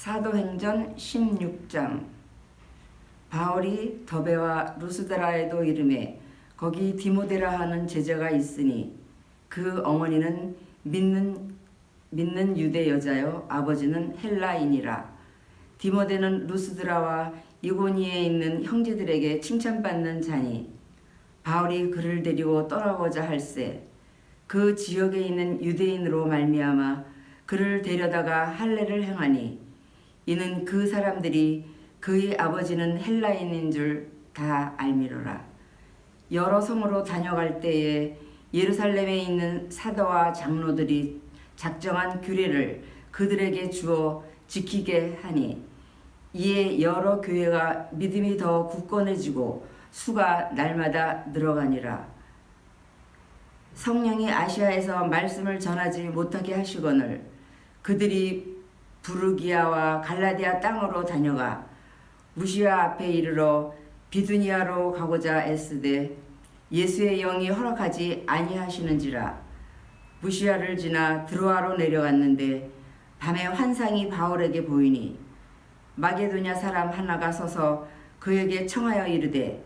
사도행전 16장. 바울이 더베와 루스드라에도 이르매 거기 디모데라 하는 제자가 있으니 그 어머니는 믿는 유대 여자요 아버지는 헬라인이라. 디모데는 루스드라와 이고니에 있는 형제들에게 칭찬받는 자니 바울이 그를 데리고 떠나고자 할세 그 지역에 있는 유대인으로 말미암아 그를 데려다가 할례를 행하니 이는 그 사람들이 그의 아버지는 헬라인인 줄 다 알미로라. 여러 성으로 다녀갈 때에 예루살렘에 있는 사도와 장로들이 작정한 규례를 그들에게 주어 지키게 하니 이에 여러 교회가 믿음이 더 굳건해지고 수가 날마다 늘어가니라. 성령이 아시아에서 말씀을 전하지 못하게 하시거늘 그들이 부르기아와 갈라디아 땅으로 다녀가 무시아 앞에 이르러 비두니아로 가고자 애쓰되 예수의 영이 허락하지 아니하시는지라. 무시아를 지나 드로아로 내려갔는데 밤에 환상이 바울에게 보이니 마게도냐 사람 하나가 서서 그에게 청하여 이르되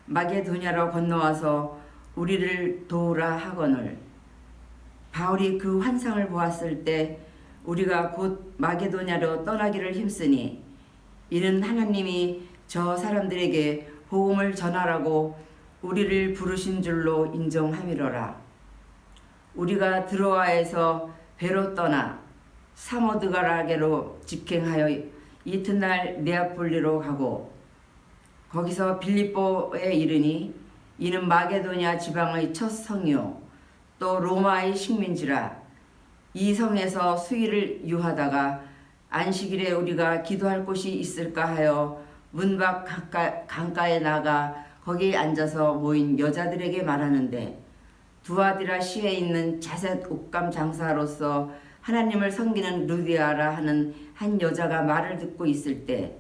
마게도냐로 건너와서 우리를 도우라 하거늘 바울이 그 환상을 보았을 때 우리가 곧 마게도냐로 떠나기를 힘쓰니 이는 하나님이 저 사람들에게 복음을 전하라고 우리를 부르신 줄로 인정함이로라. 우리가 드로아에서 배로 떠나 사모드가라게로 직행하여 이튿날 네아폴리로 가고 거기서 빌립보에 이르니 이는 마게도냐 지방의 첫 성이요 또 로마의 식민지라. 이 성에서 수일을 유하다가 안식일에 우리가 기도할 곳이 있을까 하여 문밖 강가에 나가 거기에 앉아서 모인 여자들에게 말하는데 두아디라 시에 있는 자색 옷감 장사로서 하나님을 섬기는 루디아라 하는 한 여자가 말을 듣고 있을 때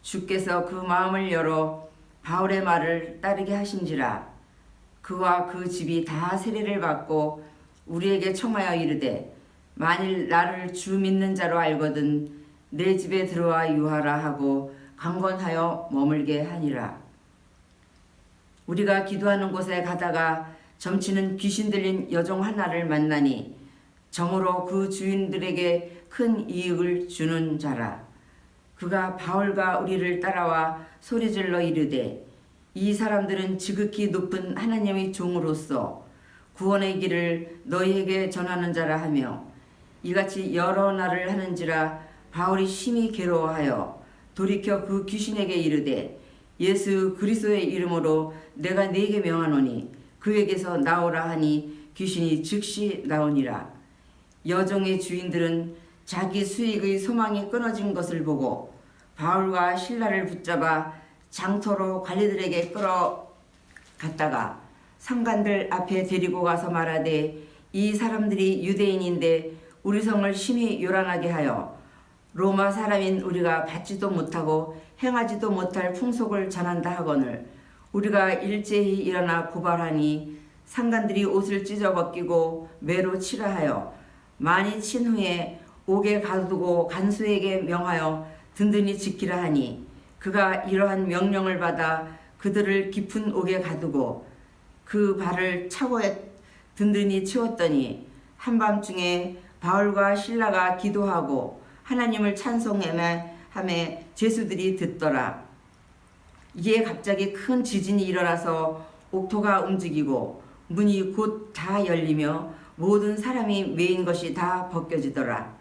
주께서 그 마음을 열어 바울의 말을 따르게 하신지라. 그와 그 집이 다 세례를 받고 우리에게 청하여 이르되 만일 나를 주 믿는 자로 알거든 내 집에 들어와 유하라 하고 강권하여 머물게 하니라. 우리가 기도하는 곳에 가다가 점치는 귀신 들린 여종 하나를 만나니 정으로 그 주인들에게 큰 이익을 주는 자라. 그가 바울과 우리를 따라와 소리질러 이르되 이 사람들은 지극히 높은 하나님의 종으로서 구원의 길을 너희에게 전하는 자라 하며 이같이 여러 날을 하는지라. 바울이 심히 괴로워하여 돌이켜 그 귀신에게 이르되 예수 그리스도의 이름으로 내가 네게 명하노니 그에게서 나오라 하니 귀신이 즉시 나오니라. 여종의 주인들은 자기 수익의 소망이 끊어진 것을 보고 바울과 실라를 붙잡아 장터로 관리들에게 끌어갔다가 상관들 앞에 데리고 가서 말하되 이 사람들이 유대인인데 우리 성을 심히 요란하게 하여 로마 사람인 우리가 받지도 못하고 행하지도 못할 풍속을 전한다 하거늘 우리가 일제히 일어나 고발하니 상관들이 옷을 찢어벗기고 매로 치라 하여 많이 친 후에 옥에 가두고 간수에게 명하여 든든히 지키라 하니 그가 이러한 명령을 받아 그들을 깊은 옥에 가두고 그 발을 차고에 든든히 치웠더니 한밤중에 바울과 실라가 기도하고 하나님을 찬송하매 제수들이 듣더라. 이에 갑자기 큰 지진이 일어나서 옥토가 움직이고 문이 곧 다 열리며 모든 사람이 메인 것이 다 벗겨진지라.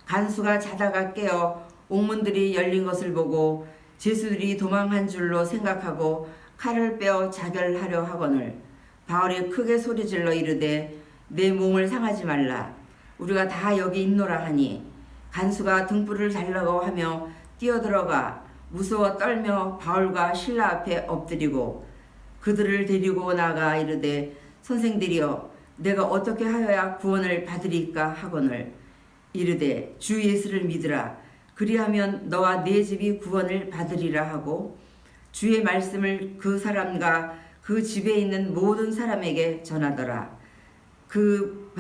간수가 자다가 깨어 옥문들이 열린 것을 보고 제수들이 도망한 줄로 생각하고 칼을 빼어 자결하려 하거늘 바울이 크게 소리질러 이르되 내 몸을 상하지 말라. 우리가 다 여기 있노라 하니 간수가 등불을 달라고 하며 뛰어들어가 무서워 떨며 바울과 실라 앞에 엎드리고 그들을 데리고 나가 이르되 선생들이여 내가 어떻게 하여야 구원을 받으리까 하거늘 이르되 주 예수를 믿으라. 그리하면 너와 네 집이 구원을 받으리라 하고 주의 말씀을 그 사람과 그 집에 있는 모든 사람에게 전하더라. 그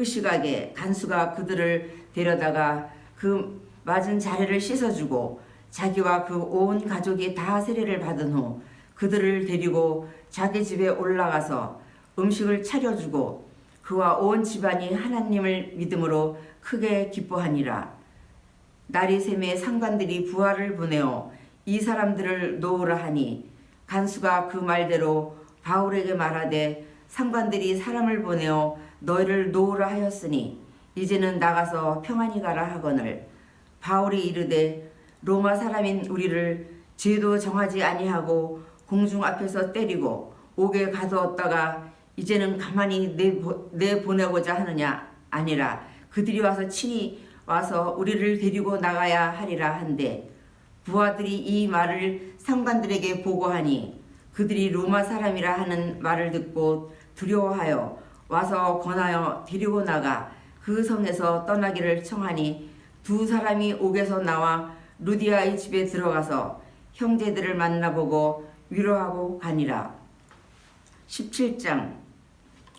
시각에 간수가 그들을 데려다가 그 맞은 자리를 씻어주고 자기와 그 온 가족이 다 세례를 받은 후 그들을 데리고 자기 집에 올라가서 음식을 차려주고 그와 온 집안이 하나님을 믿음으로 크게 기뻐하니라. 날이 새매 상관들이 부하를 보내어 이 사람들을 놓으라 하니 간수가 그 말대로 바울에게 말하되 상관들이 사람을 보내어 너희를 놓으라 하였으니 이제는 나가서 평안히 가라 하거늘 바울이 이르되 로마 사람인 우리를 죄도 정하지 아니하고 공중 앞에서 때리고 옥에 가두었다가 이제는 가만히 내보내고자 하느냐 아니라 그들이 와서 친히 와서 우리를 데리고 나가야 하리라 한데 부하들이 이 말을 상관들에게 보고하니 그들이 로마 사람이라 하는 말을 듣고 두려워하여 와서 권하여 데리고 나가 그 성에서 떠나기를 청하니 두 사람이 옥에서 나와 루디아의 집에 들어가서 형제들을 만나보고 위로하고 가니라. 17장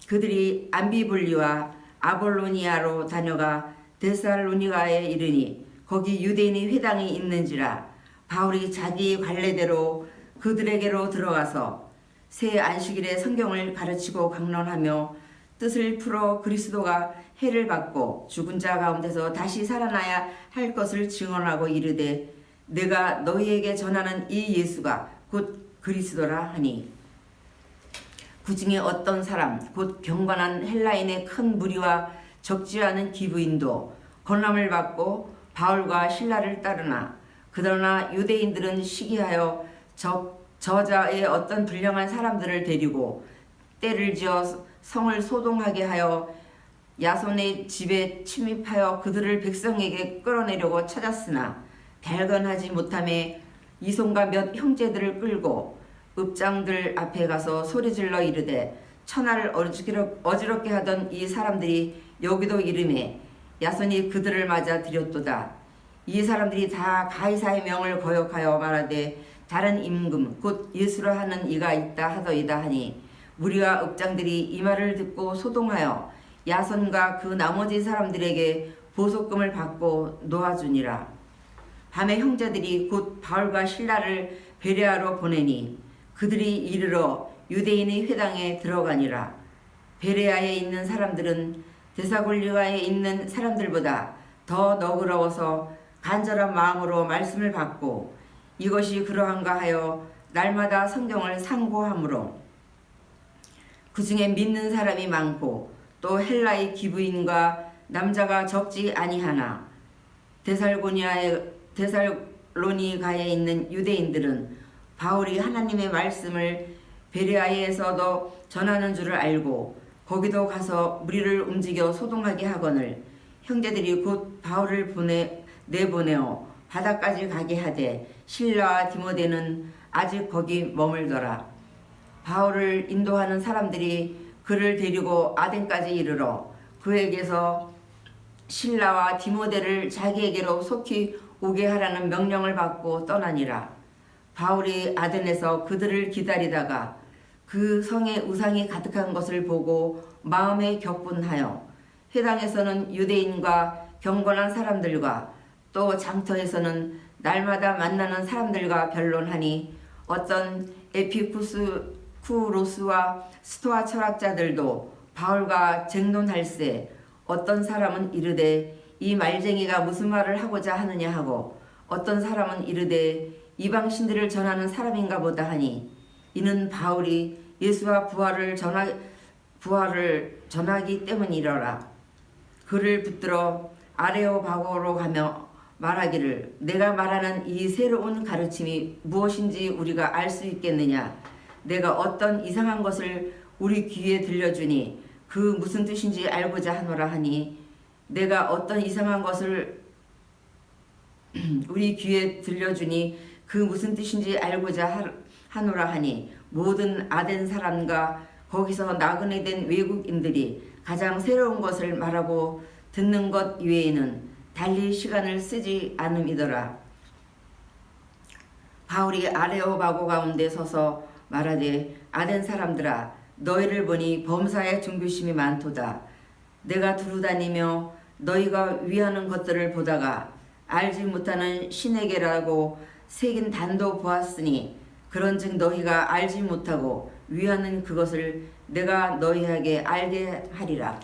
그들이 암비블리와 아볼로니아로 다녀가 데살로니가에 이르니 거기 유대인의 회당이 있는지라 바울이 자기 관례대로 그들에게로 들어가서 새 안식일에 성경을 가르치고 강론하며 뜻을 풀어 그리스도가 해를 받고 죽은 자 가운데서 다시 살아나야 할 것을 증언하고 이르되 내가 너희에게 전하는 이 예수가 곧 그리스도라 하니 그 중에 어떤 사람 곧 경건한 헬라인의 큰 무리와 적지 않은 기부인도 권함을 받고 바울과 신라를 따르나 그러나 유대인들은 시기하여 저자의 어떤 불량한 사람들을 데리고 때를 지어 성을 소동하게 하여 야손의 집에 침입하여 그들을 백성에게 끌어내려고 찾았으나 발견하지 못함에 이손과 몇 형제들을 끌고 읍장들 앞에 가서 소리질러 이르되 천하를 어지럽게 하던 이 사람들이 여기도 이름에 야손이 그들을 맞아 들였도다. 이 사람들이 다 가이사의 명을 거역하여 말하되 다른 임금 곧 예수라 하는 이가 있다 하더이다 하니 무리와 읍장들이 이 말을 듣고 소동하여 야손과 그 나머지 사람들에게 보석금을 받고 놓아주니라. 밤에 형제들이 곧 바울과 신라를 베레아로 보내니 그들이 이르러 유대인의 회당에 들어가니라. 베레아에 있는 사람들은 데살로니가에 있는 사람들보다 더 너그러워서 간절한 마음으로 말씀을 받고 이것이 그러한가 하여 날마다 성경을 상고하므로 그 중에 믿는 사람이 많고 또 헬라의 기부인과 남자가 적지 아니하나 데살로니가에 있는 유대인들은 바울이 하나님의 말씀을 베레아에서도 전하는 줄을 알고 거기도 가서 무리를 움직여 소동하게 하거늘 형제들이 곧 바울을 내보내어 바다까지 가게 하되 실라와 디모데는 아직 거기 머물더라. 바울을 인도하는 사람들이 그를 데리고 아덴까지 이르러 그에게서 실라와 디모데를 자기에게로 속히 오게 하라는 명령을 받고 떠나니라. 바울이 아덴에서 그들을 기다리다가 그 성에 우상이 가득한 것을 보고 마음에 격분하여 회당에서는 유대인과 경건한 사람들과 또 장터에서는 날마다 만나는 사람들과 변론하니 어떤 에피쿠로스와 스토아 철학자들도 바울과 쟁론할세 어떤 사람은 이르되 이 말쟁이가 무슨 말을 하고자 하느냐 하고 어떤 사람은 이르되 이방신들을 전하는 사람인가 보다 하니 이는 바울이 예수와 부활을 전하기 때문이러라. 그를 붙들어 아레오바고로 가며 말하기를 내가 말하는 이 새로운 가르침이 무엇인지 우리가 알 수 있겠느냐. 내가 어떤 이상한 것을 우리 귀에 들려주니 그 무슨 뜻인지 알고자 하노라 하니 내가 어떤 이상한 것을 우리 귀에 들려주니 그 무슨 뜻인지 알고자 하노라 하니 모든 아덴 사람과 거기서 나그네 된 외국인들이 가장 새로운 것을 말하고 듣는 것 이외에는 달리 시간을 쓰지 않음이더라. 바울이 아레오바고 가운데 서서 말하되 아덴 사람들아 너희를 보니 범사에 중교심이 많도다. 내가 두루다니며 너희가 위하는 것들을 보다가 알지 못하는 신에게라고 새긴 단도 보았으니 그런즉 너희가 알지 못하고 위하는 그것을 내가 너희에게 알게 하리라.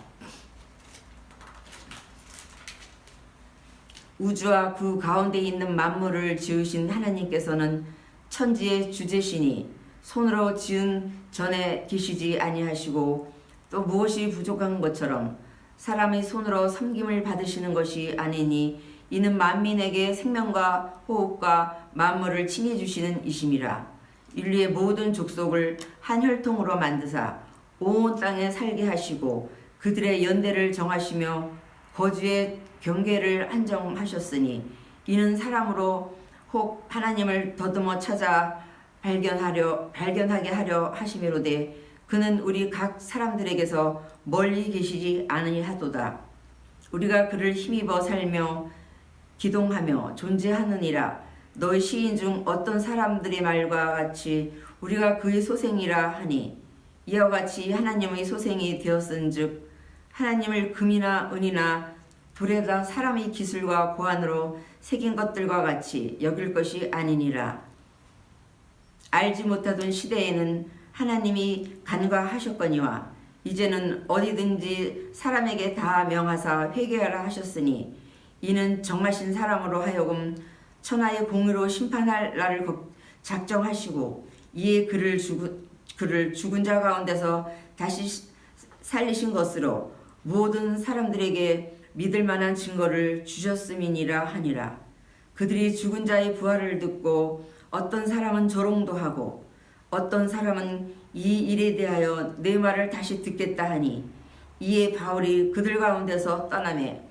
우주와 그 가운데 있는 만물을 지으신 하나님께서는 천지의 주제시니 손으로 지은 전에 계시지 아니하시고 또 무엇이 부족한 것처럼 사람의 손으로 섬김을 받으시는 것이 아니니 이는 만민에게 생명과 호흡과 만물을 친히 주시는 이심이라. 인류의 모든 족속을 한 혈통으로 만드사 온 땅에 살게 하시고 그들의 연대를 정하시며 거주의 경계를 한정하셨으니 이는 사람으로 혹 하나님을 더듬어 찾아 발견하게 하려 하심이로되 그는 우리 각 사람들에게서 멀리 계시지 아니하도다. 우리가 그를 힘입어 살며 기동하며 존재하느니라. 너희 시인 중 어떤 사람들의 말과 같이 우리가 그의 소생이라 하니 이와 같이 하나님의 소생이 되었은즉 하나님을 금이나 은이나 돌에다 사람의 기술과 고안으로 새긴 것들과 같이 여길 것이 아니니라. 알지 못하던 시대에는 하나님이 간과하셨거니와 이제는 어디든지 사람에게 다 명하사 회개하라 하셨으니 이는 정하신 사람으로 하여금 천하의 공의로 심판할 날을 작정하시고 이에 그를 죽은 자 가운데서 다시 살리신 것으로 모든 사람들에게 믿을 만한 증거를 주셨음이니라 하니라. 그들이 죽은 자의 부활을 듣고 어떤 사람은 조롱도 하고 어떤 사람은 이 일에 대하여 내 말을 다시 듣겠다 하니 이에 바울이 그들 가운데서 떠나매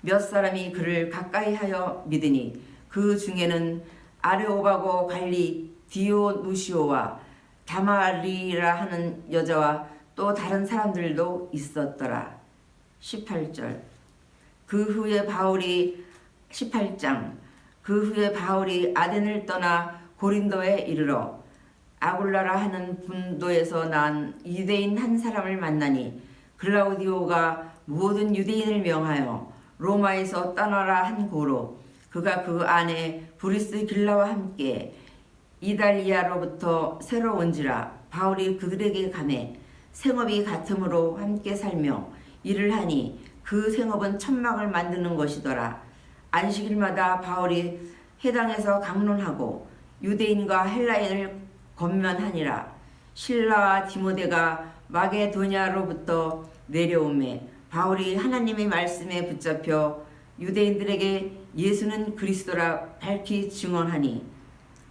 몇 사람이 그를 가까이 하여 믿으니 그 중에는 아레오바고 관리 디오누시오와 다마리라 하는 여자와 또 다른 사람들도 있었더라. 18절. 그 후에 바울이 18장. 그 후에 바울이 아덴을 떠나 고린도에 이르러 아굴라라 하는 분도에서 난 유대인 한 사람을 만나니 글라우디오가 모든 유대인을 명하여 로마에서 떠나라 한 고로 그가 그 안에 브리스길라와 함께 이달리아로부터 새로 온지라. 바울이 그들에게 가매 생업이 같음으로 함께 살며 일을 하니 그 생업은 천막을 만드는 것이더라. 안식일마다 바울이 회당에서 강론하고 유대인과 헬라인을 권면하니라. 실라와 디모데가 마게도냐로부터 내려오매 바울이 하나님의 말씀에 붙잡혀 유대인들에게 예수는 그리스도라 밝히 증언하니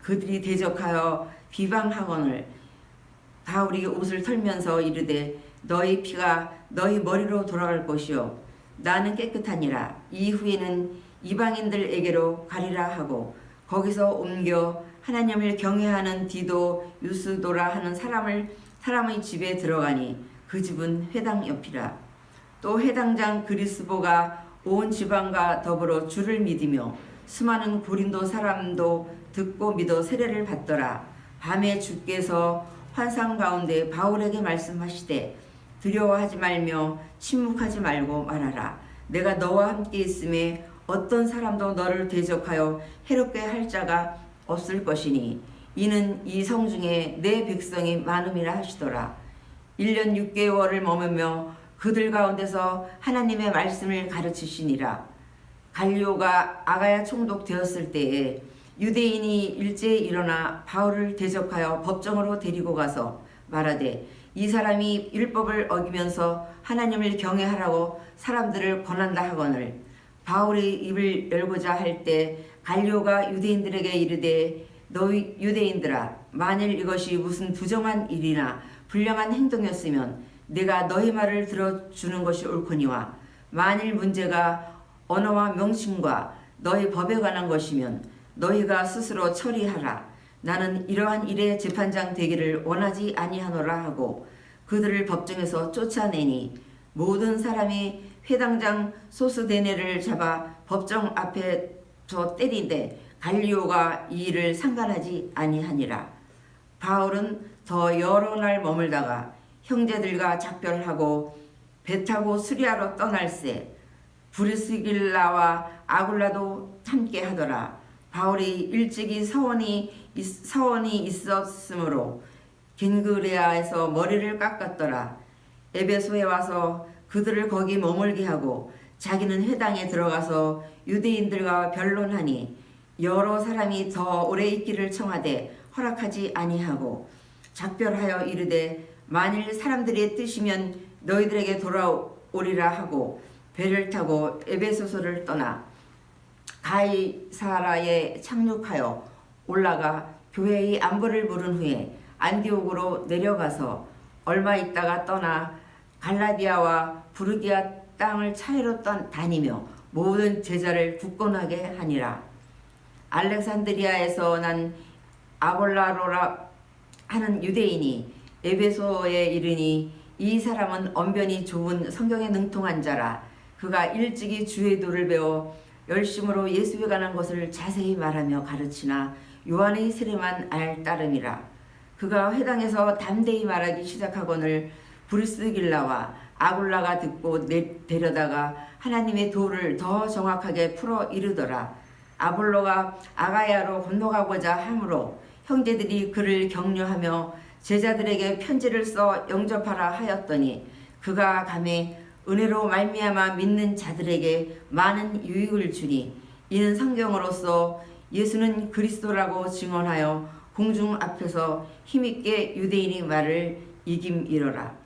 그들이 대적하여 비방하거늘 바울이 옷을 털면서 이르되 너희 피가 너희 머리로 돌아갈 것이요 나는 깨끗하니라. 이후에는 이방인들에게로 가리라 하고 거기서 옮겨 하나님을 경외하는 디도 유스도라 하는 사람의 집에 들어가니 그 집은 회당 옆이라. 또 회당장 그리스보가 온 지방과 더불어 주를 믿으며 수많은 고린도 사람도 듣고 믿어 세례를 받더라. 밤에 주께서 환상 가운데 바울에게 말씀하시되 두려워하지 말며 침묵하지 말고 말하라. 내가 너와 함께 있음에 어떤 사람도 너를 대적하여 해롭게 할 자가 없을 것이니 이는 이 성 중에 내 백성이 많음이라 하시더라. 1년 6개월을 머무며 그들 가운데서 하나님의 말씀을 가르치시니라. 갈리오가 아가야 총독되었을 때에 유대인이 일제에 일어나 바울을 대적하여 법정으로 데리고 가서 말하되 이 사람이 율법을 어기면서 하나님을 경외하라고 사람들을 권한다 하거늘 바울이 입을 열고자 할 때 갈리오가 유대인들에게 이르되 너희 유대인들아 만일 이것이 무슨 부정한 일이나 불량한 행동이었으면 내가 너희 말을 들어주는 것이 옳거니와 만일 문제가 언어와 명칭과 너희 법에 관한 것이면 너희가 스스로 처리하라. 나는 이러한 일의 재판장 되기를 원하지 아니하노라 하고 그들을 법정에서 쫓아내니 모든 사람이 회당장 소스데네를 잡아 법정 앞에서 때리되 갈리오가 이 일을 상관하지 아니하니라. 바울은 더 여러 날 머물다가 형제들과 작별하고 배 타고 수리아로 떠날새 브리스길라와 아굴라도 함께 하더라. 바울이 일찍이 서원이 있었으므로 겐그레아에서 머리를 깎았더라. 에베소에 와서 그들을 거기 머물게 하고 자기는 회당에 들어가서 유대인들과 변론하니 여러 사람이 더 오래 있기를 청하되 허락하지 아니하고 작별하여 이르되 만일 사람들의 뜻이면 너희들에게 돌아오리라 하고 배를 타고 에베소서를 떠나 가이사라에 착륙하여 올라가 교회의 안부를 물은 후에 안디옥으로 내려가서 얼마 있다가 떠나 갈라디아와 부르기아 땅을 차례로 다니며 모든 제자를 굳건하게 하니라. 알렉산드리아에서 난 아볼라로라 하는 유대인이 에베소에 이르니 이 사람은 언변이 좋은 성경에 능통한 자라. 그가 일찍이 주의 도를 배워 열심으로 예수에 관한 것을 자세히 말하며 가르치나 요한의 세례만 알 따름이라. 그가 회당에서 담대히 말하기 시작하거늘 브리스길라와 아굴라가 듣고 데려다가 하나님의 도를 더 정확하게 풀어 이르더라. 아볼로가 아가야로 건너가고자 하므로 형제들이 그를 격려하며 제자들에게 편지를 써 영접하라 하였더니 그가 가매 은혜로 말미암아 믿는 자들에게 많은 유익을 주니 이는 성경으로서 예수는 그리스도라고 증언하여 공중 앞에서 힘있게 유대인의 말을 이김이로라.